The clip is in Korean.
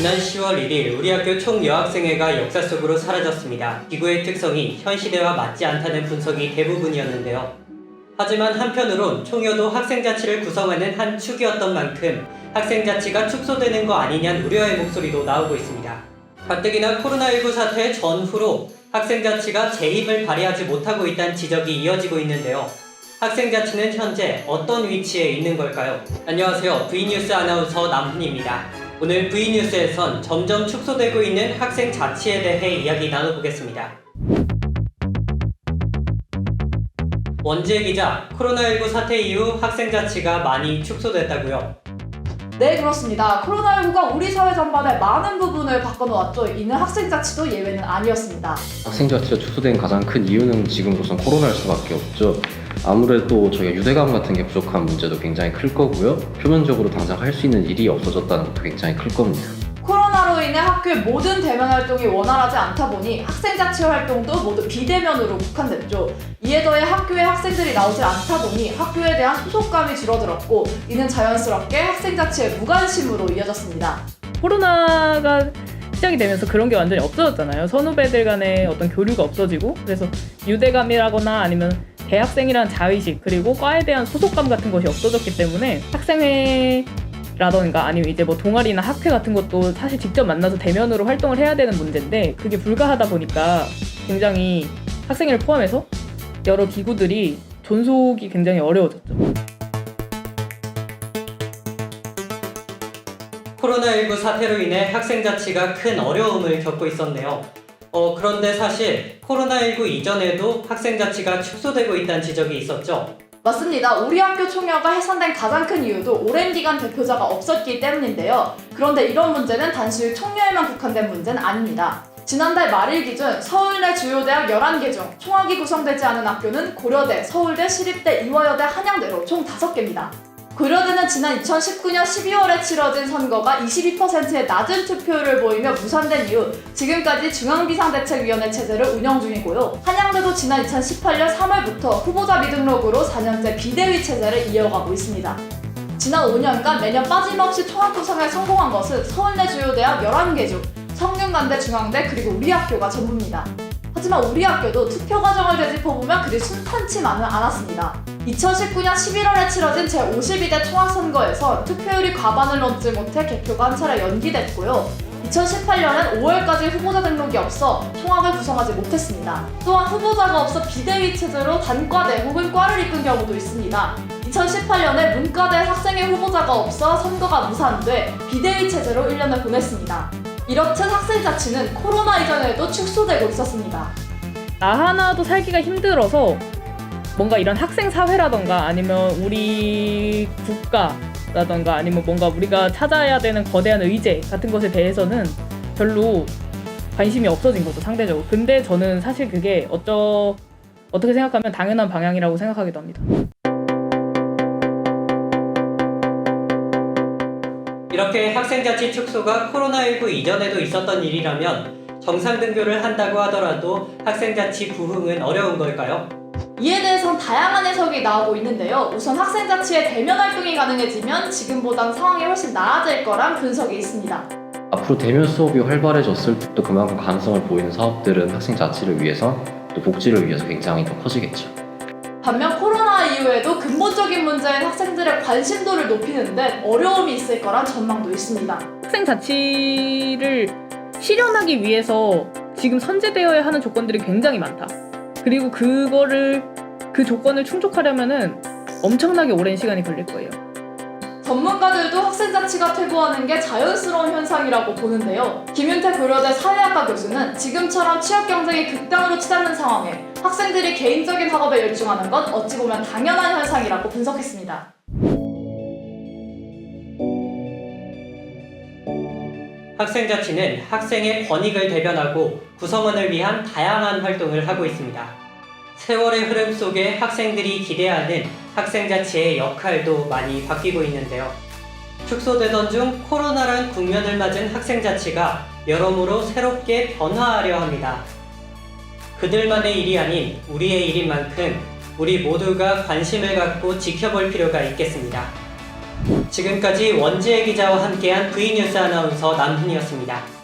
지난 10월 1일 우리 학교 총여학생회가 역사 속으로 사라졌습니다. 기구의 특성이 현 시대와 맞지 않다는 분석이 대부분이었는데요. 하지만 한편으론 총여도 학생자치를 구성하는 한 축이었던 만큼 학생자치가 축소되는 거 아니냐는 우려의 목소리도 나오고 있습니다. 가뜩이나 코로나19 사태 전후로 학생자치가 제 힘을 발휘하지 못하고 있다는 지적이 이어지고 있는데요. 학생자치는 현재 어떤 위치에 있는 걸까요? 안녕하세요. V뉴스 아나운서 남훈입니다. 오늘 V뉴스에선 점점 축소되고 있는 학생자치에 대해 이야기 나눠보겠습니다. 원재 기자, 코로나19 사태 이후 학생자치가 많이 축소됐다고요? 네, 그렇습니다. 코로나19가 우리 사회 전반에 많은 부분을 바꿔놓았죠. 이는 학생자치도 예외는 아니었습니다. 학생자치가 축소된 가장 큰 이유는 지금으로선 코로나일 수밖에 없죠. 아무래도 저희가 유대감 같은 게 부족한 문제도 굉장히 클 거고요. 표면적으로 당장 할 수 있는 일이 없어졌다는 것도 굉장히 클 겁니다. 코로나로 인해 학교의 모든 대면 활동이 원활하지 않다 보니 학생자치 활동도 모두 비대면으로 국한됐죠. 이에 더해 학교에 학생들이 나오지 않다 보니 학교에 대한 소속감이 줄어들었고, 이는 자연스럽게 학생자치의 무관심으로 이어졌습니다. 코로나가 시작이 되면서 그런 게 완전히 없어졌잖아요. 선후배들 간의 어떤 교류가 없어지고, 그래서 유대감이라거나 아니면 대학생이라는 자의식, 그리고 과에 대한 소속감 같은 것이 없어졌기 때문에 학생회라던가 아니면 이제 뭐 동아리나 학회 같은 것도 사실 직접 만나서 대면으로 활동을 해야 되는 문제인데, 그게 불가하다 보니까 굉장히 학생회를 포함해서 여러 기구들이 존속이 굉장히 어려워졌죠. 코로나19 사태로 인해 학생자치가 큰 어려움을 겪고 있었네요. 그런데 사실 코로나19 이전에도 학생자치가 축소되고 있다는 지적이 있었죠? 맞습니다. 우리 학교 총여가 해산된 가장 큰 이유도 오랜 기간 대표자가 없었기 때문인데요. 그런데 이런 문제는 단순히 총여에만 국한된 문제는 아닙니다. 지난달 말일 기준 서울 내 주요 대학 11개 중 총학이 구성되지 않은 학교는 고려대, 서울대, 시립대, 이화여대, 한양대로 총 5개입니다. 고려대는 지난 2019년 12월에 치러진 선거가 22%의 낮은 투표율을 보이며 무산된 이후 지금까지 중앙비상대책위원회 체제를 운영 중이고요. 한양대도 지난 2018년 3월부터 후보자 미등록으로 4년째 비대위 체제를 이어가고 있습니다. 지난 5년간 매년 빠짐없이 총학 구성에 성공한 것은 서울 내 주요 대학 11개 중 성균관대, 중앙대, 그리고 우리 학교가 전부입니다. 하지만 우리 학교도 투표 과정을 되짚어보면 그리 순탄치만은 않았습니다. 2019년 11월에 치러진 제52대 총학선거에서 투표율이 과반을 넘지 못해 개표가 한 차례 연기됐고요. 2018년엔 5월까지 후보자 등록이 없어 총학을 구성하지 못했습니다. 또한 후보자가 없어 비대위 체제로 단과대 혹은 과를 이끈 경우도 있습니다. 2018년에 문과대 학생회 후보자가 없어 선거가 무산돼 비대위 체제로 1년을 보냈습니다. 이렇듯 학생자치는 코로나 이전에도 축소되고 있었습니다. 나 하나도 살기가 힘들어서 뭔가 이런 학생사회라던가 아니면 우리 국가라던가 아니면 뭔가 우리가 찾아야 되는 거대한 의제 같은 것에 대해서는 별로 관심이 없어진 거죠, 상대적으로. 근데 저는 사실 그게 어떻게 생각하면 당연한 방향이라고 생각하기도 합니다. 이렇게 학생자치 축소가 코로나19 이전에도 있었던 일이라면 정상 등교를 한다고 하더라도 학생자치 부흥은 어려운 걸까요? 이에 대해선 다양한 해석이 나오고 있는데요. 우선 학생자치의 대면 활동이 가능해지면 지금보단 상황이 훨씬 나아질 거란 분석이 있습니다. 앞으로 대면 수업이 활발해졌을 때 또 그만큼 가능성을 보이는 사업들은 학생자치를 위해서 또 복지를 위해서 굉장히 더 커지겠죠. 반면 코로나 이후에도 근본적인 문제인 학생들의 관심도를 높이는 데 어려움이 있을 거란 전망도 있습니다. 학생자치를 실현하기 위해서 지금 선제되어야 하는 조건들이 굉장히 많다. 그리고 그 조건을 충족하려면은 엄청나게 오랜 시간이 걸릴 거예요. 전문가들도 학생자치가 퇴보하는 게 자연스러운 현상이라고 보는데요. 김윤태 고려대 사회학과 교수는 지금처럼 취업 경쟁이 극단으로 치닫는 상황에 학생들이 개인적인 학업에 열중하는 건 어찌 보면 당연한 현상이라고 분석했습니다. 학생자치는 학생의 권익을 대변하고 구성원을 위한 다양한 활동을 하고 있습니다. 세월의 흐름 속에 학생들이 기대하는 학생자치의 역할도 많이 바뀌고 있는데요. 축소되던 중 코로나란 국면을 맞은 학생자치가 여러모로 새롭게 변화하려 합니다. 그들만의 일이 아닌 우리의 일인 만큼 우리 모두가 관심을 갖고 지켜볼 필요가 있겠습니다. 지금까지 원지혜 기자와 함께한 V뉴스 아나운서 남훈이었습니다.